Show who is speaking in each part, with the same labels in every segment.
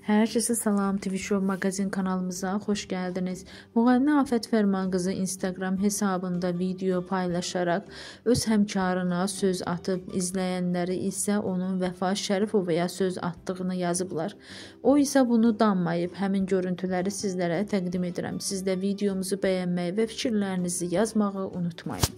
Speaker 1: Herkese salam, TV Show magazin kanalımıza hoş geldiniz. Müğənni Afət Fərman qızı Instagram hesabında video paylaşarak öz həmkarına söz atıb, izləyənləri isə onun Vəfa Şərifovaya söz attığını yazıblar. O isə bunu danmayıb, həmin görüntüləri sizlərə təqdim edirəm. Siz də videomuzu bəyənməyi və fikirlərinizi yazmağı unutmayın.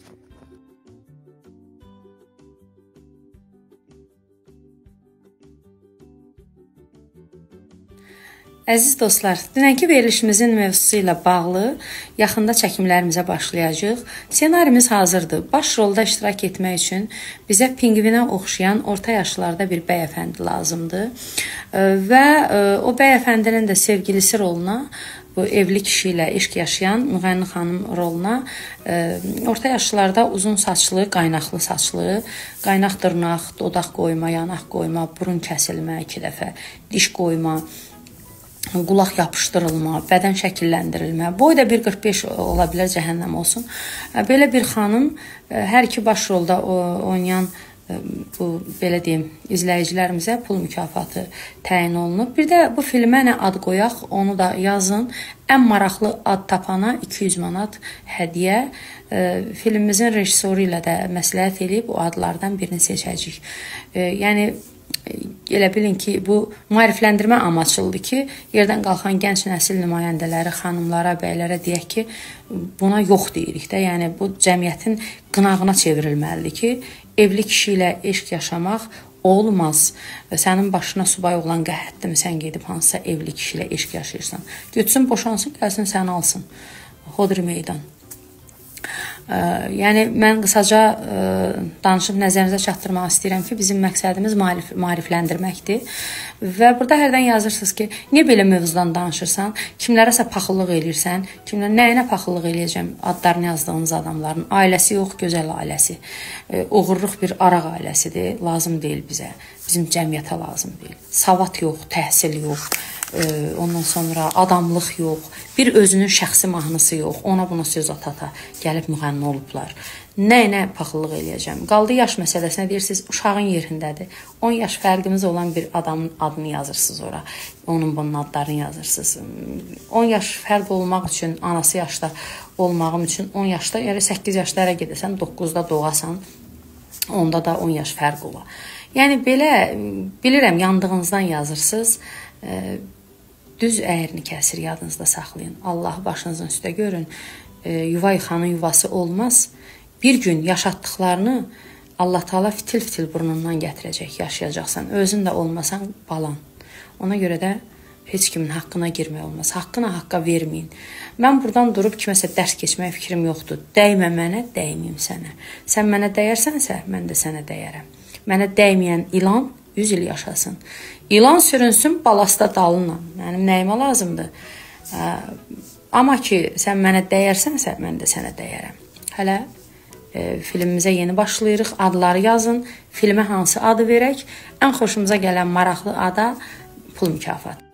Speaker 2: Əziz dostlar, dünənki verilişimizin mövzusu ilə bağlı yaxında çəkimlərimizə başlayacağıq. Ssenarimiz hazırdır. Baş rolda iştirak etmək üçün bizə pingvinə oxşayan orta yaşlarda bir bəyəfəndi lazımdır. Və o bəyəfəndinin də sevgilisi roluna, bu evli kişi ilə eşq yaşayan Müğənni xanım roluna orta yaşlarda uzun saçlı, qaynaqlı saçlı, qaynaq dırnaq, dodaq qoyma, yanaq qoyma, burun kəsilmə 2 dəfə, diş qoyma, qulaq yapışdırılma, bədən şəkilləndirilmə, boy da 1.45 ola bilər, cəhənnəm olsun. Belə bir xanım hər iki baş rolda oynayan bu belə deyim izləyicilərimizə pul mükafatı təyin olunub. Bir də bu filmə nə ad qoyaq, onu da yazın. Ən maraqlı ad tapana 200 manat hədiyyə. Filmimizin rejissoru ilə də məsləhət edib o adlardan birini seçəcəyik. Yəni elə bilin ki, bu maarifləndirmə amaçlıdır ki, yerdən qalxan gənc nəsil nümayəndələri, xanımlara, bəylərə deyək ki, buna yox deyirik də. Yəni bu cəmiyyətin qınağına çevrilməlidir ki, evli kişi ilə eşq yaşamaq olmaz. Sənin başına subay oğlan qəhətdir, sən gedib hansısa evli kişi ilə eşq yaşayırsan. Götürsün, boşansın, gəlsin səni alsın. Hodri meydan. Yəni mən qısaca danışıb nəzərinizə çatdırmaq istəyirəm ki, bizim məqsədimiz maarifləndirməkdir. Və burada hərdən yazırsınız ki, niyə belə mövzudan danışırsan? Kimlərəsə paxıllıq eləyirsən? Nəyinə paxıllıq eləyəcəm? Adlarını yazdığınız adamların ailəsi yox, gözəl ailəsi. Uğurluq bir araq ailəsidir, lazım deyil bizə. Bizim cəmiyyətə lazım deyil. Savad yox, təhsil yox. Ondan sonra adamlıq yox, bir özünün şəxsi mahnısı yox, ona buna söz ata-ata gəlib müğənni olublar. Nə paxıllıq eləyəcəm? Qaldı yaş məsələsinə deyirsiniz, uşağın yerindədir. 10 yaş fərqimiz olan bir adamın adını yazırsınız ora, onun bunun adlarını yazırsınız. 10 yaş fərq olmaq üçün, anası yaşda olmağım üçün 10 yaşda, yəni 8 yaşlara gedəsən, 9-da doğasan, onda da 10 yaş fərq ola. Yəni belə, bilirəm, yandığınızdan yazırsınız. Düz əyrini kəsir, yadınızda saxlayın. Allahı başınızın üstə görün. Yuva yıxanın yuvası olmaz. Bir gün yaşatdıqlarını Allah Taala fitil-fitil burnundan gətirəcək, yaşayacaqsan. Özün də olmasan balan. Ona görə də heç kimin haqqına girmək olmaz. Haqqını haqqa verməyin. Mən buradan durub kiməsə dərs keçmək fikrim yoxdur. Dəymə mənə, dəyməyim sənə. Sən mənə dəyərsənsə, mən də sənə dəyərəm. Mənə dəyməyən ilan 100 il yaşasın. İlan sürünsün balasta dalına. Mənim nəyimə lazımdır? Amma ki, sən mənə dəyərsənsə, mən də sənə dəyərəm. Hələ filmimizə yeni başlayırıq. Adları yazın. Filmə hansı adı verək? Ən xoşumuza gələn maraqlı ada pul mükafatı.